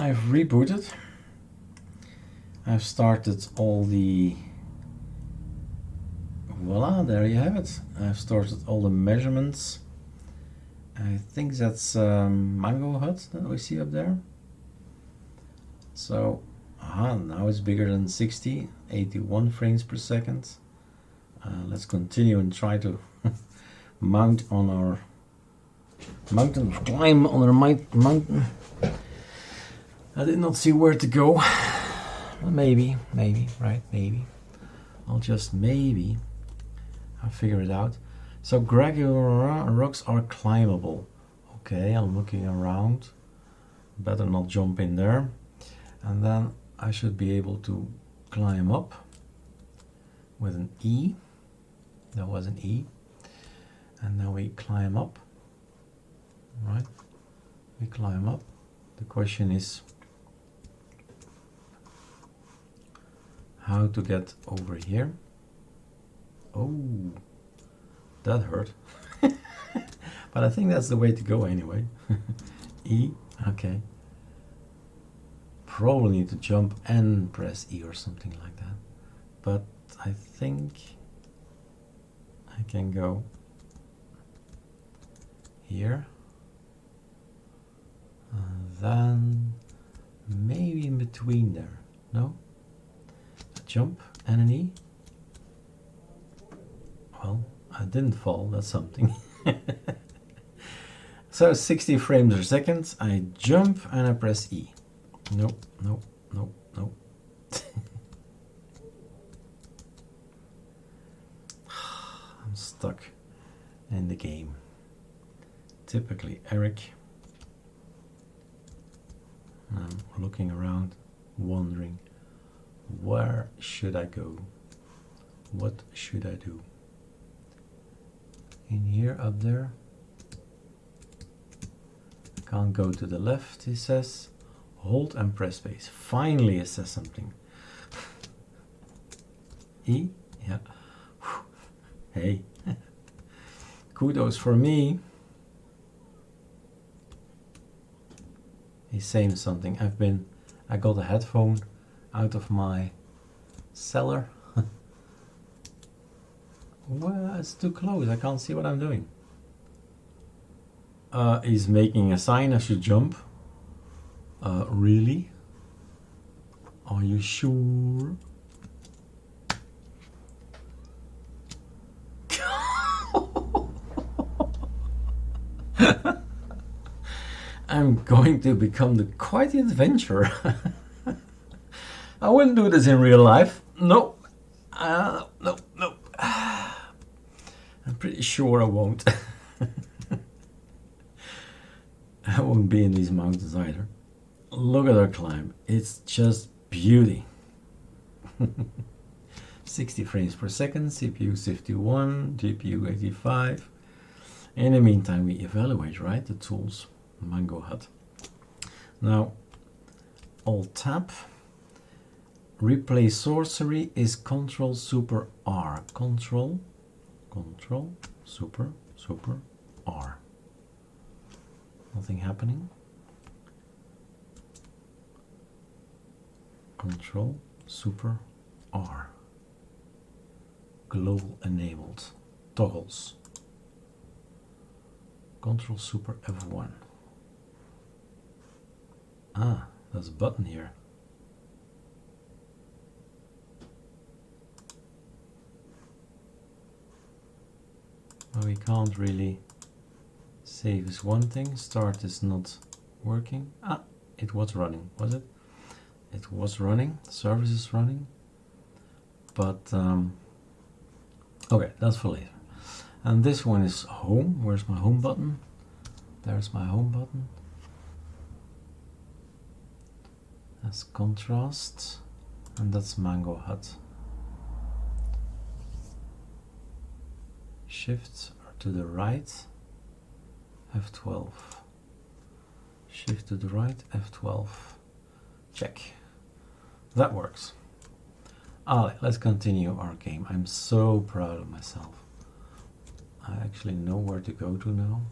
I've rebooted. I've started all the... Voila, there you have it. I've started all the measurements. I think that's mangohud that we see up there. So, now it's bigger than 60, 81 frames per second. Let's continue and try to mount on our mountain, climb on our mountain. I did not see where to go. Well, maybe, right, maybe. I'll just maybe. I'll figure it out. So granular rocks are climbable. Okay, I'm looking around. Better not jump in there. And then I should be able to climb up with an E. There was an E. And now we climb up. Right? We climb up. The question is how to get over here. Oh, that hurt. But I think that's the way to go anyway. E, okay. Probably need to jump and press E or something like that. But I think I can go here. And then maybe in between there. No? A jump and an E. Well, I didn't fall, that's something. So 60 frames per second, I jump and I press E. Nope, nope, nope, nope. I'm stuck in the game. Typically Eric. I'm looking around, wondering, where should I go? What should I do? In here, up there. Can't go to the left, he says. Hold and press space. Finally it says something. E? Yeah. Hey. Kudos for me. He's saying something. I got a headphone out of my cellar. Well, it's too close. I can't see what I'm doing. He's making a sign I should jump. Really? Are you sure? I'm going to become quite the adventurer. I wouldn't do this in real life. No. No. I'm pretty sure I won't. I won't be in these mountains either. Look at our climb. It's just beauty. 60 frames per second, CPU 51, GPU 85. In the meantime, we evaluate, right, the tools. mangohud. Now, Alt Tab. Replay sorcery is Control Super R. Control Super R. Nothing happening. Control Super R. Global enabled. Toggles. Control Super F1. Ah, there's a button here. Well, we can't really save is one thing. Start is not working. Ah, it was running, was it? It was running. Service is running. But, okay, that's for later. And this one is home. Where's my home button? There's my home button. That's contrast. And that's mangohud. Shift to the right, F12. Shift to the right, F12. Check. That works. Alright, let's continue our game. I'm so proud of myself. I actually know where to go to now.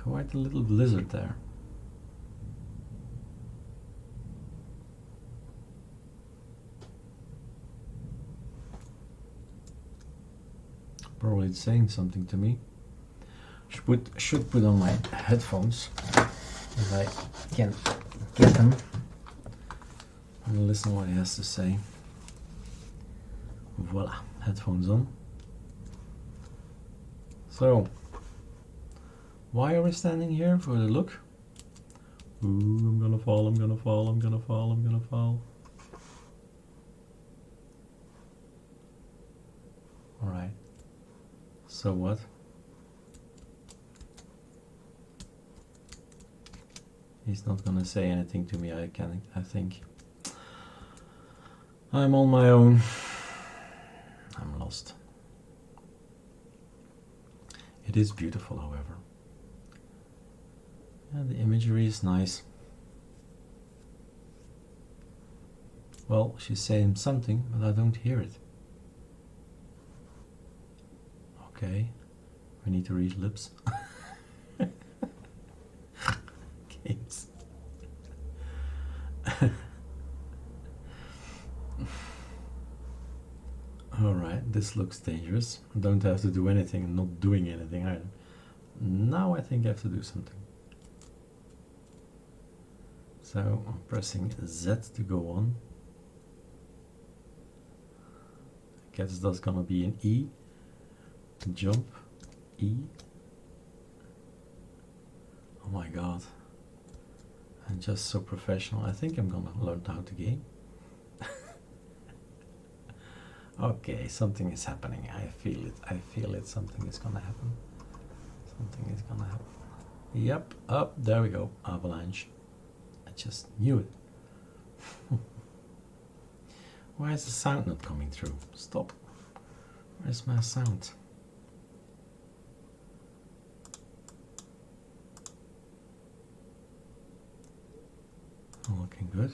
Quite a little blizzard there. Probably it's saying something to me. Should put on my headphones if I can get them and listen what he has to say. Voila, headphones on. So, why are we standing here? For the look? Ooh, I'm gonna fall, I'm gonna fall, I'm gonna fall, I'm gonna fall. Alright. So what? He's not gonna say anything to me, I think. I'm on my own. I'm lost. It is beautiful, however. Yeah, the imagery is nice. Well, she's saying something, but I don't hear it. Okay, we need to read lips. Games. Alright, this looks dangerous. Don't have to do anything and not doing anything either. Now I think I have to do something. So I'm pressing Z to go on. I guess that's gonna be an E. Jump. E. Oh my god. I'm just so professional. I think I'm gonna learn how to game. Okay, something is happening. I feel it. I feel it. Something is gonna happen. Something is gonna happen. Yep. Up. There we go. Avalanche. I just knew it. Why is the sound not coming through? Stop. Where's my sound? Looking good.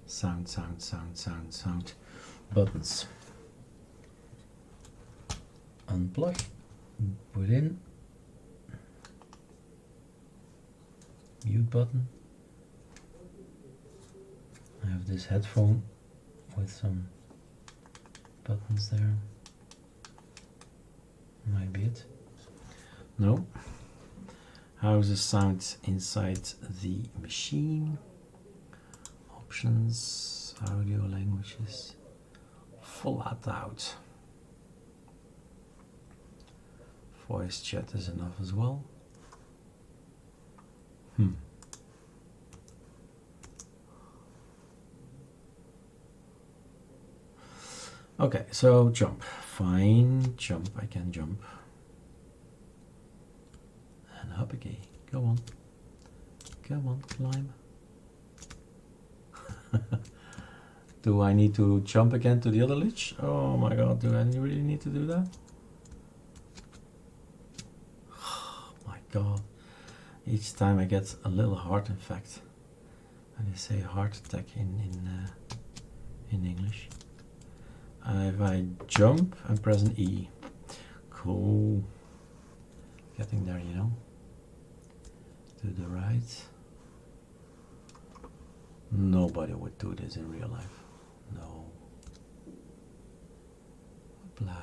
Sound, sound, sound, sound, sound. Buttons. Unplug. Put in. Mute button. I have this headphone with some buttons there. Might be it. No. How's the sound inside the machine? Options, audio languages, flat out. Voice chat is enough as well. Okay, so jump. Fine, jump. I can jump. And up again. Go on. Go on, climb. Do I need to jump again to the other ledge? Oh my god, do I really need to do that? Oh my god. Each time I get a little heart infect. And they say heart attack in English. If I jump and press an E. Cool. Getting there, you know. To the right. Nobody would do this in real life. No. Blah.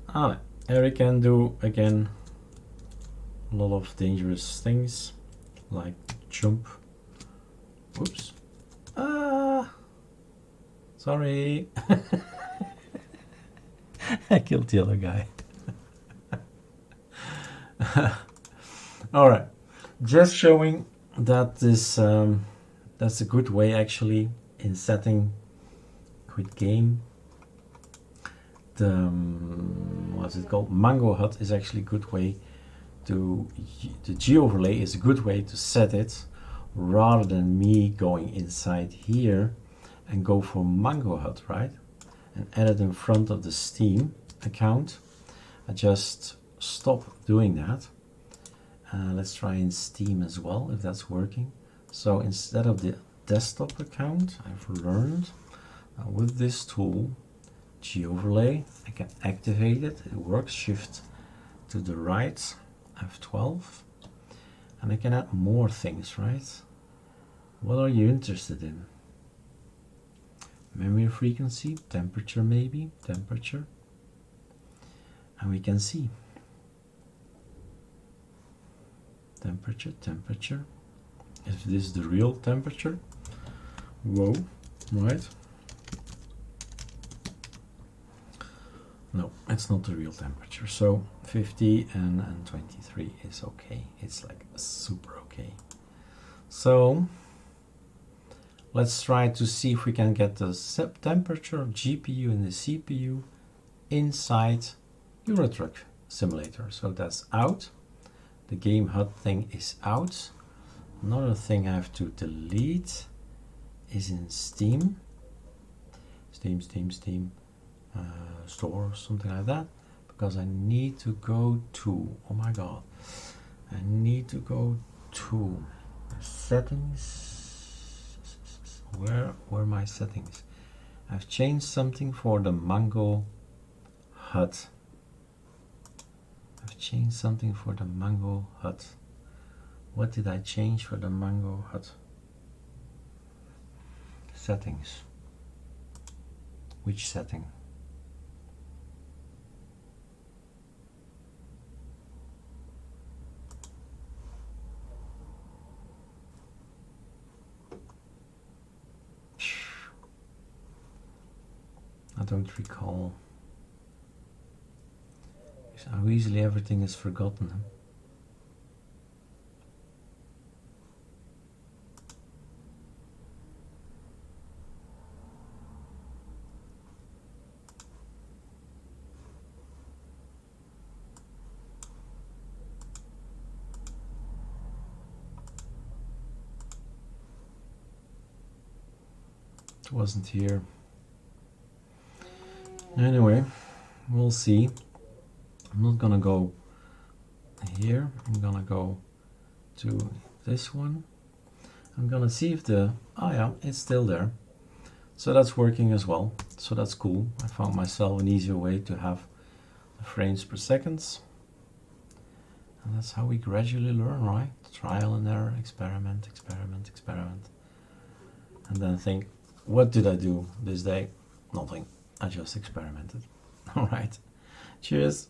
Ah, Eric can do again a lot of dangerous things like jump. Whoops. Ah, sorry. I killed the other guy. All right, just showing that this that's a good way actually in setting quit game. The what's it called? mangohud is actually a good way to the Goverlay is a good way to set it rather than me going inside here and go for mangohud, right? And add it in front of the Steam account. I just stop doing that. Let's try in Steam as well if that's working. So instead of the desktop account, I've learned with this tool, Goverlay, I can activate it. It works. Shift to the right, F12, and I can add more things, right? What are you interested in? Memory frequency, temperature maybe, temperature. And we can see temperature, temperature. If this is the real temperature, whoa, right? No, it's not the real temperature. So 50 and 23 is okay. It's like super okay. So let's try to see if we can get the temperature of GPU and the CPU inside Euro Truck Simulator. So that's out. The game HUD thing is out. Another thing I have to delete is in Steam. Steam store or something like that, because I need to go to, oh my god, I need to go to settings. Where were my settings? I've changed something for the mangohud. I've changed something for the mangohud. What did I change for the mangohud? Settings. Which setting? I don't recall. How easily everything is forgotten. Huh? It wasn't here. Anyway, we'll see. I'm not gonna go here. I'm gonna go to this one. I'm gonna see if the, oh yeah, it's still there. So that's working as well. So that's cool. I found myself an easier way to have the frames per second. And that's how we gradually learn, right? Trial and error, experiment, experiment, experiment. And then think, what did I do this day? Nothing. I just experimented. All right. Cheers.